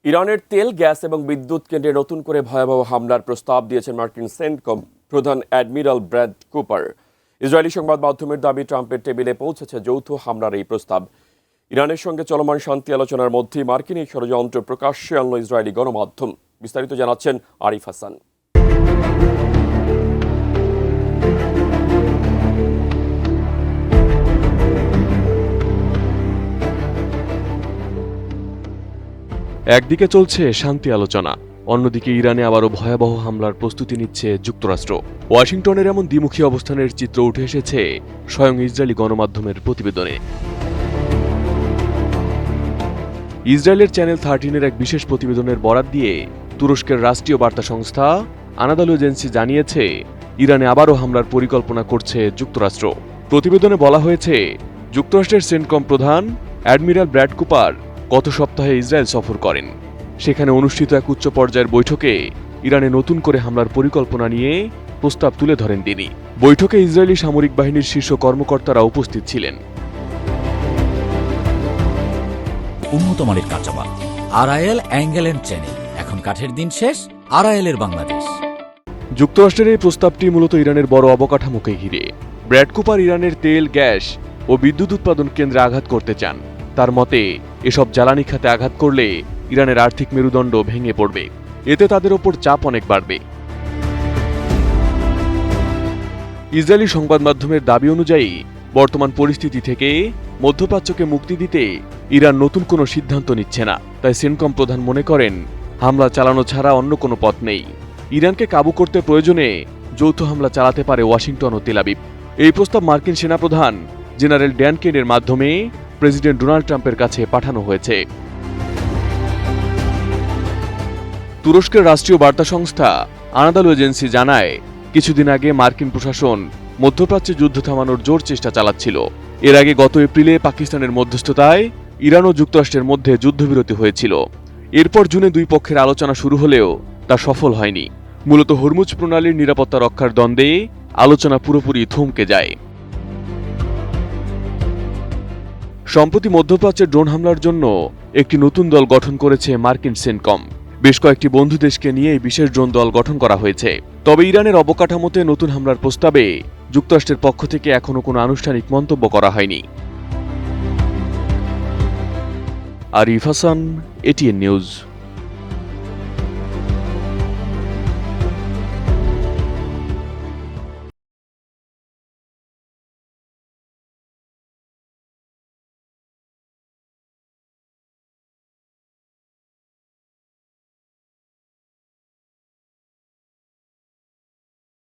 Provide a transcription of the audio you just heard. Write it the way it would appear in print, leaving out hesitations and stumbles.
ইরানের তেল, গ্যাস এবং বিদ্যুৎ কেন্দ্রে নতুন করে ভয়াবহ হামলার প্রস্তাব দিয়েছেন মার্কিন সেন্টকম প্রধান অ্যাডমিরাল ব্র্যাড কুপার। ইসরায়েলি সংবাদ মাধ্যমের দাবি, ট্রাম্পের টেবিলে পৌঁছেছে যৌথ হামলার এই প্রস্তাব। ইরানের সঙ্গে চলমান শান্তি আলোচনার মধ্যেই মার্কিন এই ষড়যন্ত্র প্রকাশ্যে আনল ইসরায়েলি গণমাধ্যম। বিস্তারিত জানাচ্ছেন আরিফ হাসান। একদিকে চলছে শান্তি আলোচনা, অন্যদিকে ইরানে আবারও ভয়াবহ হামলার প্রস্তুতি নিচ্ছে যুক্তরাষ্ট্র। ওয়াশিংটনের এমন দ্বিমুখী অবস্থানের চিত্র উঠে এসেছে স্বয়ং ইসরায়েলি গণমাধ্যমের প্রতিবেদনে। ইসরায়েলের চ্যানেল 13-এর এক বিশেষ প্রতিবেদনের বরাত দিয়ে তুরস্কের রাষ্ট্রীয় বার্তা সংস্থা আনাদলু এজেন্সি জানিয়েছে, ইরানে আবারও হামলার পরিকল্পনা করছে যুক্তরাষ্ট্র। প্রতিবেদনে বলা হয়েছে, যুক্তরাষ্ট্রের সেন্টকম প্রধান অ্যাডমিরাল ব্র্যাড কুপার গত সপ্তাহে ইসরায়েল সফর করেন। সেখানে অনুষ্ঠিত এক উচ্চ পর্যায়ের বৈঠকে ইরানে নতুন করে হামলার পরিকল্পনা নিয়ে প্রস্তাব তুলে ধরেন তিনি। বৈঠকে ইসরায়েলি সামরিক বাহিনীর শীর্ষ কর্মকর্তারা উপস্থিত ছিলেন। উন্নত মানের কাঁচামাল, আরআইএল অ্যাঙ্গেল এন্ড চ্যানেল। এখন কাঠের দিন শেষ, আরআইএল এর বাংলাদেশ। যুক্তরাষ্ট্রের এই প্রস্তাবটি মূলত ইরানের বড় অবকাঠামোকে ঘিরে। ব্র্যাড কুপার ইরানের তেল, গ্যাস ও বিদ্যুৎ উৎপাদন কেন্দ্রে আঘাত করতে চান। তার মতে, এসব জ্বালানি খাতে আঘাত করলে ইরানের আর্থিক মেরুদণ্ড ভেঙে পড়বে। এতে তাদের ওপর চাপ অনেক বাড়বে। ইসরায়েলি সংবাদ মাধ্যমের দাবি অনুযায়ী, বর্তমান পরিস্থিতি থেকে মধ্যপ্রাচ্যকে মুক্তি দিতে ইরান নতুন কোনো সিদ্ধান্ত নিচ্ছে না। তাই সেন্টকম প্রধান মনে করেন, হামলা চালানো ছাড়া অন্য কোনো পথ নেই। ইরানকে কাবু করতে প্রয়োজনে যৌথ হামলা চালাতে পারে ওয়াশিংটন ও তেল আবিব। এই প্রস্তাব মার্কিন সেনাপ্রধান জেনারেল ড্যান কেনের মাধ্যমে প্রেসিডেন্ট ডোনাল্ড ট্রাম্পের কাছে পাঠানো হয়েছে। তুরস্কের রাষ্ট্রীয় বার্তা সংস্থা আনাদলু এজেন্সি জানায়, কিছুদিন আগে মার্কিন প্রশাসন মধ্যপ্রাচ্যে যুদ্ধ থামানোর জোর চেষ্টা চালাচ্ছিল। এর আগে গত এপ্রিলে পাকিস্তানের মধ্যস্থতায় ইরান ও যুক্তরাষ্ট্রের মধ্যে যুদ্ধবিরতি হয়েছিল। এরপর জুনে দুই পক্ষের আলোচনা শুরু হলেও তা সফল হয়নি। মূলত হরমুজ প্রণালীর নিরাপত্তা রক্ষার দ্বন্দ্বে আলোচনা পুরোপুরি থমকে যায়। সম্প্রতি মধ্যপ্রাচ্যের ড্রোন হামলার জন্য একটি নতুন দল গঠন করেছে মার্কিন সেন্টকম। বেশ কয়েকটি বন্ধু দেশকে নিয়ে এই বিশেষ ড্রোন দল গঠন করা হয়েছে। তবে ইরানের অবকাঠামোতে নতুন হামলার প্রস্তাবে যুক্তরাষ্ট্রের পক্ষ থেকে এখনো কোনো আনুষ্ঠানিক মন্তব্য করা হয়নি। Arif Hasan, ATN news.